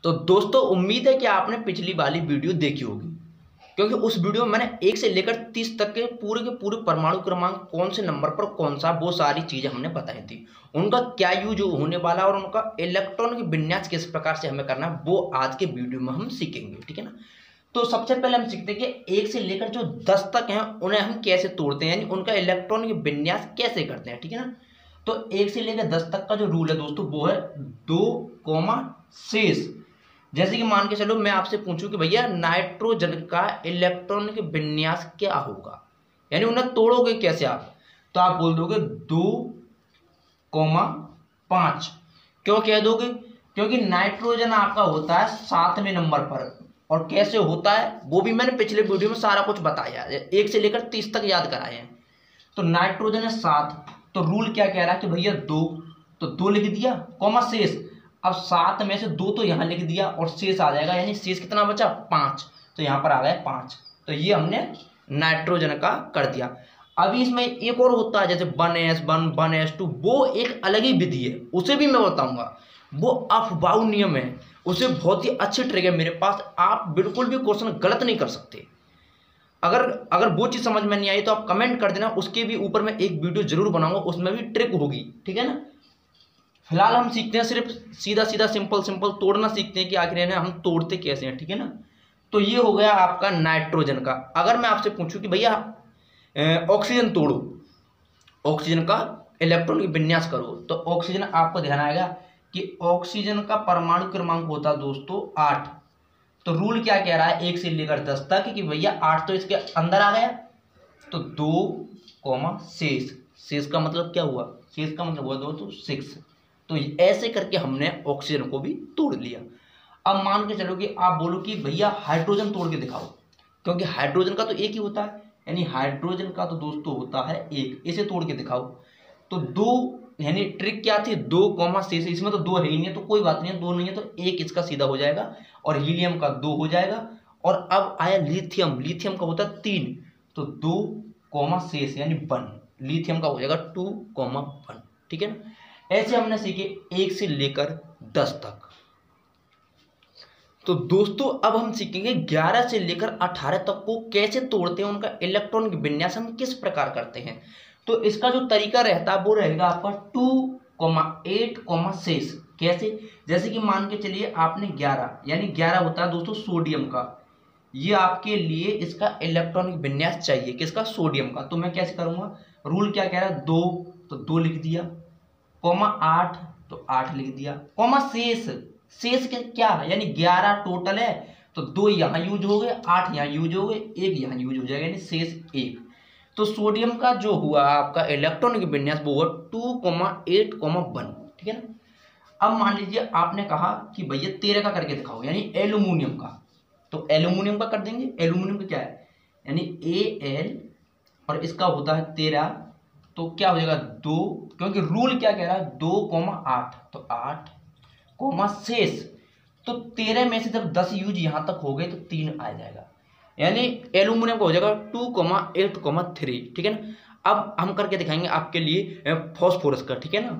तो दोस्तों उम्मीद है कि आपने पिछली वाली वीडियो देखी होगी, क्योंकि उस वीडियो में मैंने 1 से लेकर 30 तक के पूरे परमाणु क्रमांक कौन से नंबर पर कौन सा, वो सारी चीजें हमने बताई थी। उनका क्या यूज होने वाला और उनका इलेक्ट्रॉन की विन्यास किस प्रकार से हमें करना है वो आज के वीडियो में हम सीखेंगे, ठीक है ना। तो सबसे पहले हम सीखते हैं कि 1 से लेकर जो 10 तक हैं उन्हें हम कैसे तोड़ते हैं, यानी उनका इलेक्ट्रॉन की विन्यास कैसे करते हैं, ठीक है ना। तो 1 से लेकर 10 तक का जो रूल है दोस्तों वो है 2 शेष। जैसे कि मान के चलो मैं आपसे पूछूं कि भैया नाइट्रोजन का इलेक्ट्रॉनिक विन्यास क्या होगा, यानी उन्हें तोड़ोगे कैसे आप, तो आप बोल दोगे 2,5। क्यों कह दोगे, क्योंकि नाइट्रोजन आपका होता है 7वें नंबर पर, और कैसे होता है वो भी मैंने पिछले वीडियो में सारा कुछ बताया है, 1 से लेकर 30 तक याद कराए हैं। तो नाइट्रोजन है 7, तो रूल क्या कह रहा है कि भैया 2, तो 2 लिख दिया कॉमा शेष। अब 7 में से 2 तो यहाँ लिख दिया और शेष आ जाएगा, यानी शेष कितना बचा 5, तो यहाँ पर आ गया 5। तो ये हमने नाइट्रोजन का कर दिया। अभी इसमें एक और होता है जैसे 1s1 1s2, वो एक अलग ही विधि है, उसे भी मैं बताऊंगा। वो अफबाऊ नियम है, उसे बहुत ही अच्छी ट्रिक है मेरे पास, आप बिल्कुल भी क्वेश्चन गलत नहीं कर सकते। अगर वो चीज समझ में नहीं आई तो आप कमेंट कर देना, उसके भी ऊपर मैं एक वीडियो जरूर बनाऊंगा, उसमें भी ट्रिक होगी, ठीक है ना। फिलहाल हम सीखते हैं सिर्फ सीधा सीधा सिंपल तोड़ना सीखते हैं कि आखिर हम तोड़ते कैसे हैं, ठीक है ना। तो ये हो गया आपका नाइट्रोजन का। अगर मैं आपसे पूछूं कि भैया ऑक्सीजन तोड़ो, ऑक्सीजन का इलेक्ट्रॉन की विन्यास करो, तो ऑक्सीजन आपको ध्यान आएगा कि ऑक्सीजन का परमाणु क्रमांक होता है दोस्तों 8। तो रूल क्या कह रहा है 1 से लेकर 10 तक कि भैया 8 तो इसके अंदर आ गया, तो 2 शेष का मतलब क्या हुआ, शेष का मतलब हुआ दोस्तों 6। तो ऐसे करके हमने ऑक्सीजन को भी तोड़ लिया। अब मान के चलो कि आप बोलो कि भैया हाइड्रोजन तोड़ के दिखाओ, क्योंकि हाइड्रोजन का तो एक ही होता है, यानी हाइड्रोजन का तो दोस्तों होता है 1, इसे तोड़ के दिखाओ। तो 2, यानी ट्रिक क्या थी 2 शेष, इसमें तो 2 है ही नहीं है, तो कोई बात नहीं है, 2 नहीं है तो 1 इसका सीधा हो जाएगा, और हीलियम का 2 हो जाएगा। और अब आया लिथियम, लिथियम का होता है 3, तो 2 शेष यानी 1, लिथियम का हो जाएगा 2, 1, ठीक है ना। ऐसे हमने सीखे 1 से लेकर 10 तक। तो दोस्तों अब हम सीखेंगे 11 से लेकर 18 तक को कैसे तोड़ते हैं, उनका इलेक्ट्रॉन की विन्यास हम किस प्रकार करते हैं। तो इसका जो तरीका रहता है वो रहेगा आपका 2,8 शेष। कैसे, जैसे कि मान के चलिए आपने 11, यानी 11 होता है दोस्तों सोडियम का, ये आपके लिए इसका इलेक्ट्रॉनिक विन्यास चाहिए, किसका, सोडियम का। तो मैं कैसे करूंगा, रूल क्या कह रहा है 2, तो 2 लिख दिया, 8, तो 8 लिख दिया, शेष, शेष क्या है, यानी 11 टोटल है, तो 2 यहाँ यूज हो गए, 8 यहाँ यूज हो गए, 1 यहाँ यूज हो जाएगा, यानी शेष 1। तो सोडियम का जो हुआ आपका इलेक्ट्रॉनिक विन्यास वो हुआ 2,8,1, ठीक है ना। अब मान लीजिए आपने कहा कि भैया 13 का करके दिखाओ, यानी एल्यूमिनियम का, तो एल्यूमिनियम का कर देंगे। एल्यूमिनियम का क्या है, यानी Al, और इसका होता है 13, तो क्या हो जाएगा 2, क्योंकि रूल क्या कह रहा है 2,8, तो 8 शेष, तो 13 में से जब 10 यूज यहां तक हो गए तो 3 आ जाएगा, यानी एल्यूमिनियम का हो जाएगा 2,8,3, ठीक है ना। अब हम करके दिखाएंगे आपके लिए फॉस्फोरस का, ठीक है ना।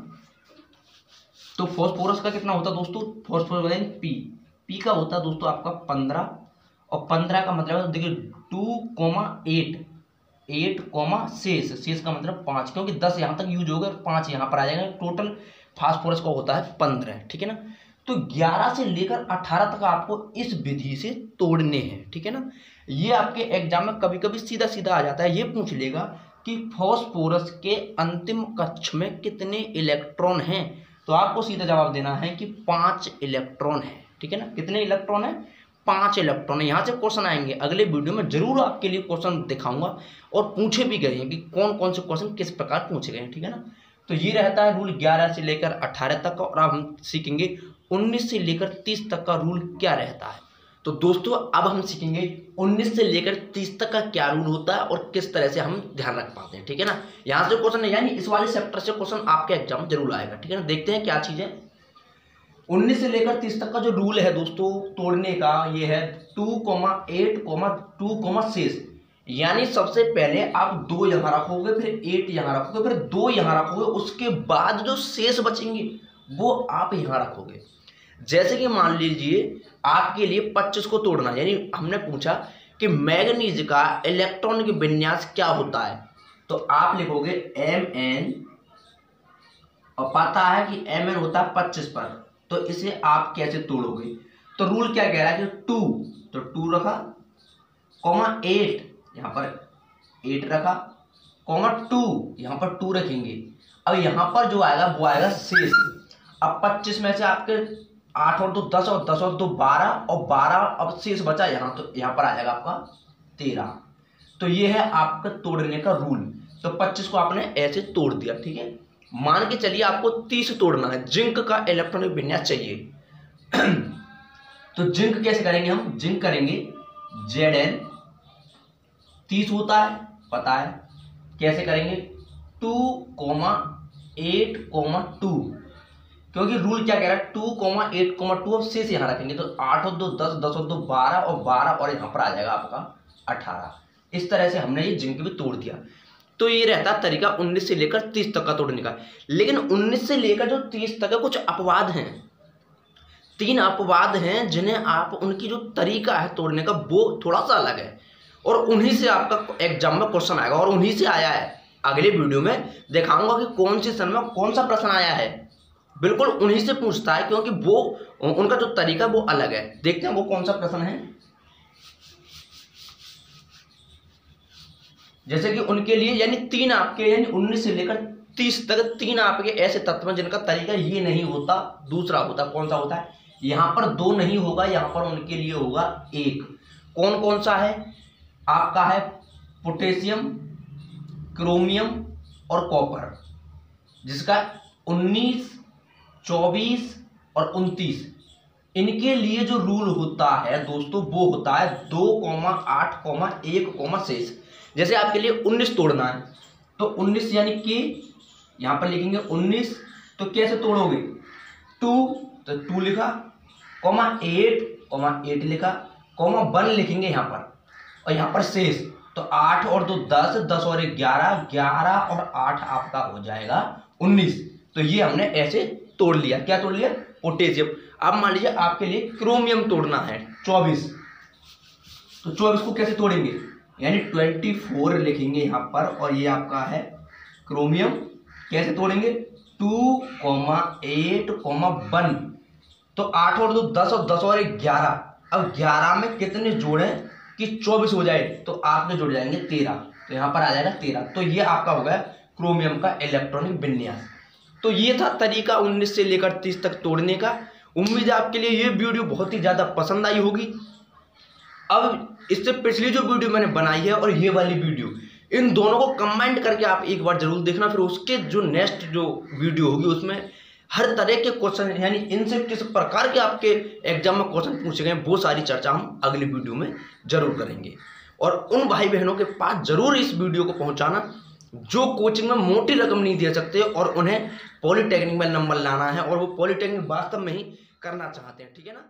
तो फॉस्फोरस का कितना होता है दोस्तों, फॉस्फोरस पी का होता है दोस्तों आपका 15, और 15 का मतलब देखिए 2,8 शेष का मतलब 5, क्योंकि 10 यहाँ तक यूज हो गए, 5 यहाँ पर आ जाएगा, टोटल फास्फोरस का होता है 15, ठीक है ना। तो 11 से लेकर 18 तक आपको इस विधि से तोड़ने हैं, ठीक है ना। ये आपके एग्जाम में कभी कभी सीधा सीधा आ जाता है, ये पूछ लेगा कि फॉस्फोरस के अंतिम कक्ष में कितने इलेक्ट्रॉन हैं, तो आपको सीधा जवाब देना है कि 5 इलेक्ट्रॉन है, ठीक है ना। कितने इलेक्ट्रॉन है, 5 इलेक्ट्रॉन है। यहाँ से क्वेश्चन आएंगे, अगले वीडियो में जरूर आपके लिए क्वेश्चन दिखाऊंगा, और पूछे भी गए हैं कि कौन कौन से क्वेश्चन किस प्रकार पूछे गए हैं, ठीक है ना। तो ये रहता है रूल 11 से लेकर 18 तक का, और अब हम सीखेंगे 19 से लेकर 30 तक का रूल क्या रहता है। तो दोस्तों अब हम सीखेंगे 19 से लेकर 30 तक का क्या रूल होता है और किस तरह से हम ध्यान रख पाते हैं, ठीक है ना। यहाँ से क्वेश्चन है, यानी इस वाले चैप्टर से क्वेश्चन आपके एग्जाम जरूर आएगा, ठीक है ना। देखते हैं क्या चीज है। 19 से लेकर 30 तक का जो रूल है दोस्तों तोड़ने का, ये है 2,8,2 शेष, यानी सबसे पहले आप 2 यहाँ रखोगे, फिर 8 यहाँ रखोगे, फिर 2 यहाँ रखोगे, उसके बाद जो शेष बचेंगे वो आप यहाँ रखोगे। जैसे कि मान लीजिए आपके लिए 25 को तोड़ना, यानी हमने पूछा कि मैग्नीज का इलेक्ट्रॉनिक विन्यास क्या होता है, तो आप लिखोगे Mn, और पता है कि Mn होता है 25 पर, तो इसे आप कैसे तोड़ोगे? तो रूल क्या कह रहा है कि 2, तो 2 रखा, कॉमा 8, यहाँ पर 8 रखा, कॉमा 2, यहाँ पर 2 रखेंगे। अब यहाँ पर जो आएगा वो आएगा शेष। अब 25 में से आपके 8 और 2 10, और 10 और 2 12, और 12 अब शेष बचा यहाँ, तो यहाँ पर आ जाएगा आपका 13। तो ये है आपका तोड़ने का रूल। तो 25 को आपने ऐसे तोड़ दिया, ठीक है। मान के चलिए आपको 30 तोड़ना है, जिंक का इलेक्ट्रॉनिक विन्यास चाहिए। तो जिंक कैसे करेंगे हम? जिंक करेंगे Zn, 30 होता है पता है, कैसे करेंगे 2, 8, 2, क्योंकि रूल क्या कह रहा है 2, 8, 2, अब शेष यहाँ रखेंगे, तो 8 और 2 10, 10 और 2 12, और 12 और यहाँ पर आ जाएगा आपका 18। इस तरह से हमने ये जिंक भी तोड़ दिया। तो ये रहता तरीका 19 से लेकर 30 तक का तोड़ने का। लेकिन 19 से लेकर जो 30 तक है कुछ अपवाद हैं, 3 अपवाद हैं जिन्हें आप, उनकी जो तरीका है तोड़ने का वो थोड़ा सा अलग है, और उन्हीं से आपका एग्जाम में क्वेश्चन आएगा, और उन्हीं से आया है। अगले वीडियो में दिखाऊंगा कि कौन से सन में कौन सा प्रश्न आया है, बिल्कुल उन्हीं से पूछता है, क्योंकि वो उनका जो तरीका वो अलग है। देखते हैं वो कौन सा प्रश्न है। जैसे कि उनके लिए यानी 3 आपके, यानी 19 से लेकर 30 तक 3 आपके ऐसे तत्व हैं जिनका तरीका ये नहीं होता, दूसरा होता। कौन सा होता है? यहाँ पर 2 नहीं होगा, यहाँ पर उनके लिए होगा 1। कौन कौन सा है? आपका है पोटेशियम, क्रोमियम और कॉपर, जिसका 19, 24 और 29, इनके लिए जो रूल होता है दोस्तों वो होता है 2, 8, 1, शेष। जैसे आपके लिए 19 तोड़ना है, तो 19 यानी कि यहाँ पर लिखेंगे 19, तो कैसे तोड़ोगे? 2, तो 2 लिखा, 8 लिखा, 1 लिखेंगे यहाँ पर, और यहाँ पर शेष, तो 8 और 2 10, 10 और 1 11, 11 और 8 आपका हो जाएगा 19। तो ये हमने ऐसे तोड़ लिया। क्या तोड़ लिया? पोटेशियम। अब मान लीजिए आपके लिए क्रोमियम तोड़ना है 24, तो 24 को कैसे तोड़ेंगे? यानी 24 लिखेंगे यहाँ पर, और ये आपका है क्रोमियम। कैसे तोड़ेंगे? 2, 8, 1, तो 8 और 2 10, और 10 और 1 11। अब 11 में कितने जोड़े कि 24 हो जाए, तो आपके जुड़ जाएंगे 13, तो यहाँ पर आ जाएगा 13। तो ये आपका हो गया क्रोमियम का इलेक्ट्रॉनिक विन्यास। तो ये था तरीका 19 से लेकर 30 तक तोड़ने का। उम्मीद है आपके लिए ये वीडियो बहुत ही ज़्यादा पसंद आई होगी। अब इससे पिछली जो वीडियो मैंने बनाई है और ये वाली वीडियो, इन दोनों को कंबाइंड करके आप एक बार जरूर देखना। फिर उसके जो नेक्स्ट जो वीडियो होगी उसमें हर तरह के क्वेश्चन, यानी इनसे किस प्रकार के आपके एग्जाम में क्वेश्चन पूछे गए वो सारी चर्चा हम अगली वीडियो में जरूर करेंगे। और उन भाई बहनों के पास जरूर इस वीडियो को पहुंचाना जो कोचिंग में मोटी रकम नहीं दे सकते और उन्हें पॉलिटेक्निक में नंबर लाना है, और वो पॉलिटेक्निक वास्तव में ही करना चाहते हैं, ठीक है ना।